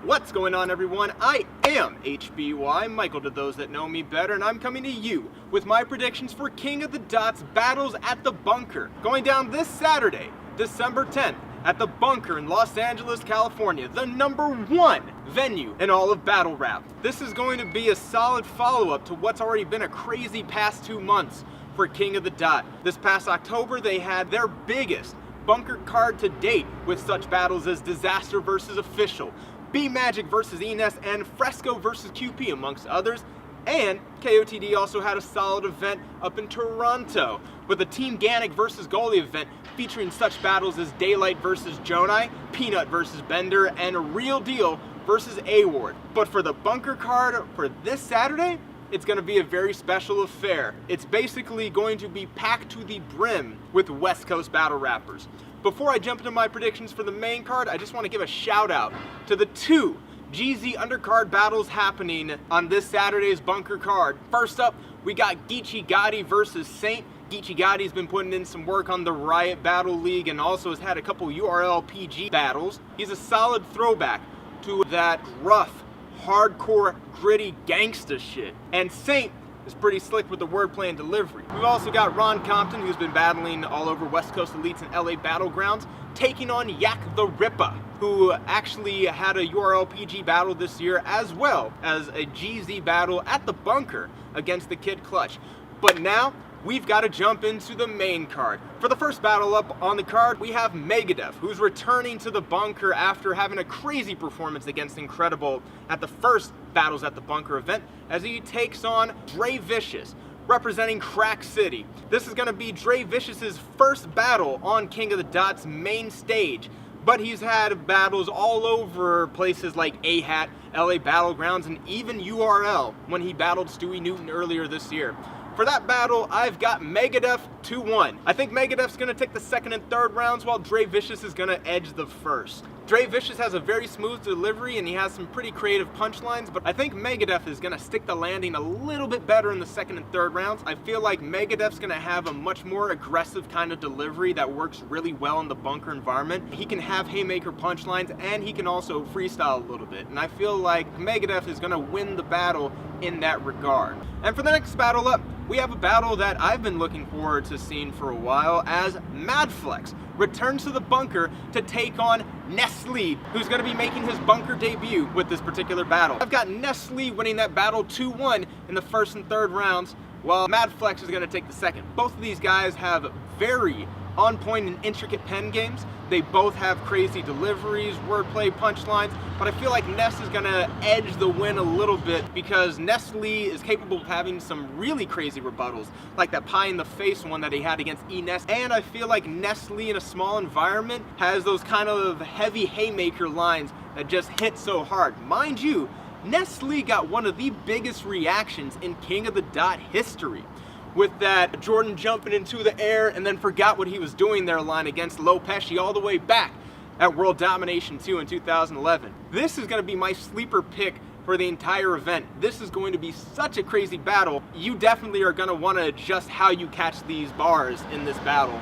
What's going on, everyone? I am HBY, Michael to those that know me better, and I'm coming to you with my predictions for King of the Dots battles at the Bunker, going down this Saturday, December 10th, at the Bunker in Los Angeles, California, the #1 venue in all of battle rap. This is going to be a solid follow-up to what's already been a crazy past 2 months for King of the Dot. This past October, they had their biggest Bunker card to date with such battles as Disaster versus Official, B-Magic versus Ness, and Fresco versus QP, amongst others. And KOTD also had a solid event up in Toronto with a Team Ganic versus Goalie event featuring such battles as Daylight versus Jonai, Peanut versus Bender, and Real Deal versus A-Ward. But for the Bunker card for this Saturday, it's going to be a very special affair. It's basically going to be packed to the brim with West Coast battle rappers. Before I jump into my predictions for the main card, I just want to give a shout out to the 2 GZ undercard battles happening on this Saturday's Bunker card. First up, we got Geechee Gotti versus Saint. Geechee Gotti's been putting in some work on the Riot Battle League and also has had a couple URL PG battles. He's a solid throwback to that rough, hardcore, gritty gangsta shit. And Saint is pretty slick with the wordplay and delivery. We've also got Ron Compton, who's been battling all over West Coast Elites and LA Battlegrounds, taking on Yak the Ripper, who actually had a URL PG battle this year, as well as a GZ battle at the Bunker against the Kid Clutch. But now, we've got to jump into the main card. For the first battle up on the card, we have Megadef, who's returning to the Bunker after having a crazy performance against Incredible at the first Battles at the Bunker event, as he takes on Dre Vishiss, representing Crack City. This is going to be Dre Vishiss's first battle on King of the Dot's main stage, but he's had battles all over places like A-Hat, LA Battlegrounds, and even URL when he battled Stewie Newton earlier this year. For that battle, I've got Megadef 2-1. I think Megadef's going to take the second and third rounds while Dre Vishiss is going to edge the first. Dre Vishiss has a very smooth delivery and he has some pretty creative punchlines, but I think Megadef is going to stick the landing a little bit better in the second and third rounds. I feel like Megadef's going to have a much more aggressive kind of delivery that works really well in the Bunker environment. He can have haymaker punchlines and he can also freestyle a little bit, and I feel like Megadef is going to win the battle in that regard. And for the next battle up, we have a battle that I've been looking forward to seeing for a while, as Madflex returns to the Bunker to take on Ness Lee, who's going to be making his Bunker debut with this particular battle. I've got Ness Lee winning that battle 2-1 in the first and third rounds, while Madflex is going to take the second. Both of these guys have very on-point and intricate pen games. They both have crazy deliveries, wordplay, punchlines, but I feel like Ness is going to edge the win a little bit because Ness Lee is capable of having some really crazy rebuttals, like that pie in the face one that he had against Ness. And I feel like Ness Lee in a small environment has those kind of heavy haymaker lines that just hit so hard. Mind you, Ness Lee got one of the biggest reactions in King of the Dot history, with that Jordan jumping into the air and then forgot what he was doing there line against Low Pesci all the way back at World Domination 2 in 2011. This is going to be my sleeper pick for the entire event. This is going to be such a crazy battle. You definitely are going to want to adjust how you catch these bars in this battle,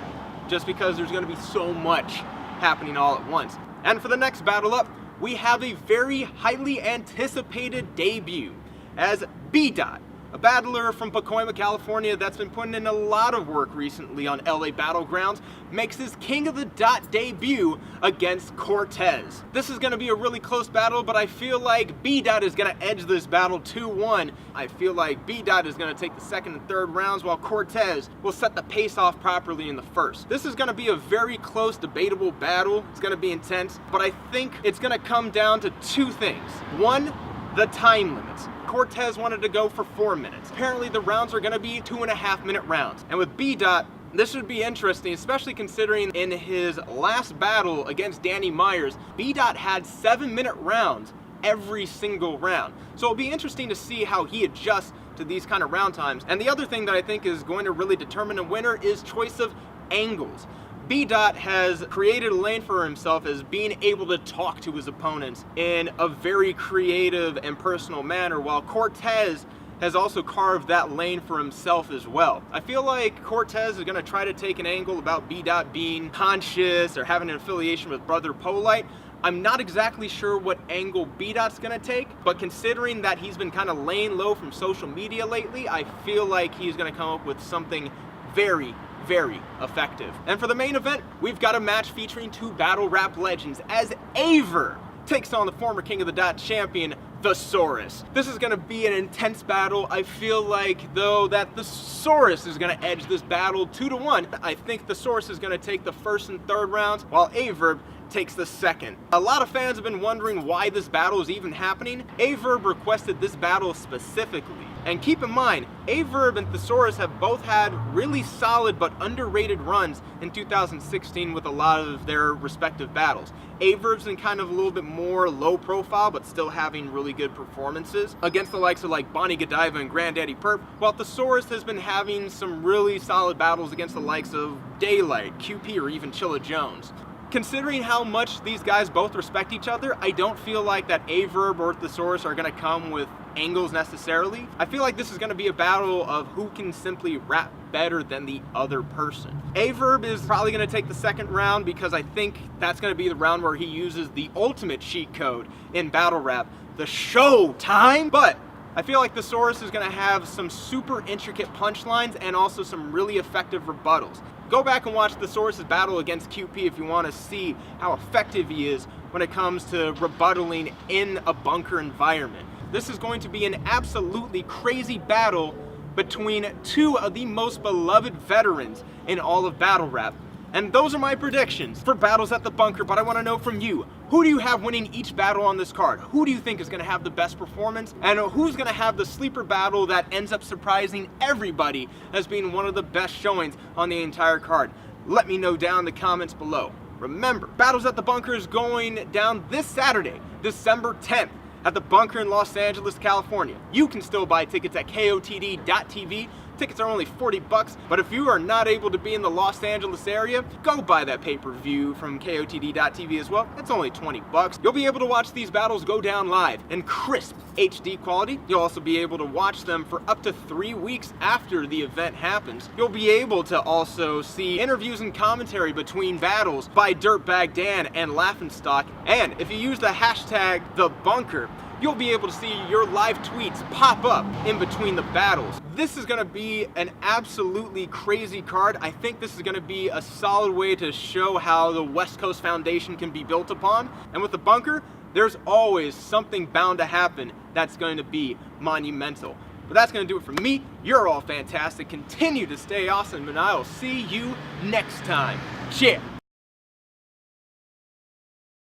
just because there's going to be so much happening all at once. And for the next battle up, we have a very highly anticipated debut as B-Dot, a battler from Pacoima, California that's been putting in a lot of work recently on LA Battlegrounds, makes his King of the Dot debut against Cortez. This is going to be a really close battle, but I feel like B-Dot is going to edge this battle 2-1. I feel like B-Dot is going to take the second and third rounds while Cortez will set the pace off properly in the first. This is going to be a very close, debatable battle. It's going to be intense, but I think it's going to come down to 2 things. One, the time limits. Cortez wanted to go for 4 minutes. Apparently the rounds are going to be 2.5-minute rounds. And with B-Dot, this should be interesting, especially considering in his last battle against Danny Myers, B-Dot had 7-minute rounds every single round. So it'll be interesting to see how he adjusts to these kind of round times. And the other thing that I think is going to really determine a winner is choice of angles. B-Dot has created a lane for himself as being able to talk to his opponents in a very creative and personal manner, while Cortez has also carved that lane for himself as well. I feel like Cortez is going to try to take an angle about B-Dot being conscious or having an affiliation with Brother Polite, I'm not exactly sure what angle B-Dot's gonna take, but considering that he's been kind of laying low from social media lately, I feel like he's gonna come up with something very, very effective. And for the main event, we've got a match featuring two battle rap legends as Aye Verb takes on the former King of the Dot champion, TheSaurus. This is gonna be an intense battle. I feel like, though, that TheSaurus is gonna edge this battle 2-1. I think TheSaurus is gonna take the first and third rounds, while Aye Verb takes the second. A lot of fans have been wondering why this battle is even happening. Aye Verb requested this battle specifically. And keep in mind, Aye Verb and TheSaurus have both had really solid but underrated runs in 2016 with a lot of their respective battles. Aye Verb's been kind of a little bit more low profile, but still having really good performances against the likes of like Bonnie Godiva and Granddaddy Perp, while TheSaurus has been having some really solid battles against the likes of Daylight, QP, or even Chilla Jones. Considering how much these guys both respect each other, I don't feel like that Aye Verb or TheSaurus are going to come with angles necessarily. I feel like this is going to be a battle of who can simply rap better than the other person. Aye Verb is probably going to take the second round because I think that's going to be the round where he uses the ultimate cheat code in battle rap, the show time. But I feel like TheSaurus is going to have some super intricate punchlines and also some really effective rebuttals. Go back and watch TheSaurus' battle against QP if you want to see how effective he is when it comes to rebuttaling in a bunker environment. This is going to be an absolutely crazy battle between two of the most beloved veterans in all of battle rap. And those are my predictions for battles at the bunker, but I want to know from you, who do you have winning each battle on this card? Who do you think is going to have the best performance? And who's going to have the sleeper battle that ends up surprising everybody as being one of the best showings on the entire card? Let me know down in the comments below. Remember, Battles at the Bunker is going down this Saturday, December 10th. At the Bunker in Los Angeles, California. You can still buy tickets at KOTD.TV. Tickets are only $40, but if you are not able to be in the Los Angeles area, go buy that pay-per-view from KOTD.TV as well. It's only $20. You'll be able to watch these battles go down live in crisp HD quality. You'll also be able to watch them for up to 3 weeks after the event happens. You'll be able to also see interviews and commentary between battles by Dirtbag Dan and Laughenstock. And if you use the hashtag #TheBunker, you'll be able to see your live tweets pop up in between the battles. This is going to be an absolutely crazy card. I think this is going to be a solid way to show how the West Coast Foundation can be built upon. And with the bunker, there's always something bound to happen that's going to be monumental. But that's going to do it for me. You're all fantastic. Continue to stay awesome, and I'll see you next time. Cheers.